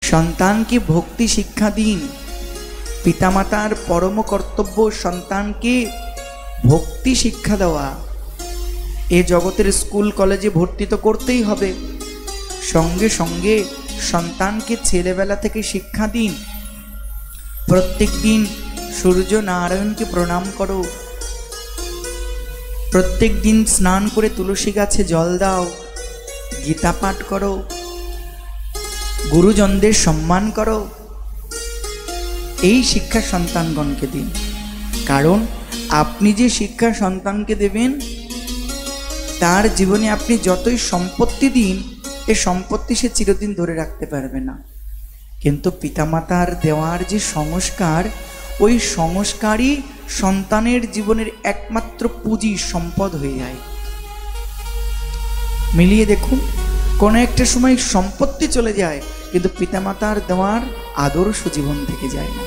সন্তানকে ভক্তি শিক্ষা দিন। পিতামাতার পরম কর্তব্য সন্তানকে ভক্তি শিক্ষা দেওয়া। এ জগতের স্কুল কলেজে ভর্তি তো করতেই হবে, সঙ্গে সঙ্গে সন্তানকে ছেলেবেলা থেকে শিক্ষা দিন। প্রত্যেক দিন সূর্য নারায়ণকে প্রণাম করো, প্রত্যেক দিন স্নান করে তুলসী গাছে জল দাও, গীতা পাঠ করো, গুরুজনদের সম্মান করো। এই শিক্ষা সন্তানগণকে দিন। কারণ আপনি যে শিক্ষা সন্তানকে দেবেন, তার জীবনে আপনি যতই সম্পত্তি দিন, এ সম্পত্তি সে চিরদিন ধরে রাখতে পারবে না। কিন্তু পিতামাতার দেওয়ার যে সংস্কার, ওই সংস্কারই সন্তানের জীবনের একমাত্র পুঁজি, সম্পদ হয়ে যায়। মিলিয়ে দেখুন, কোনো একটা সময় সম্পত্তি চলে যায়, কিন্তু পিতামাতার দেওয়ার আদর্শ জীবন থেকে যায় না।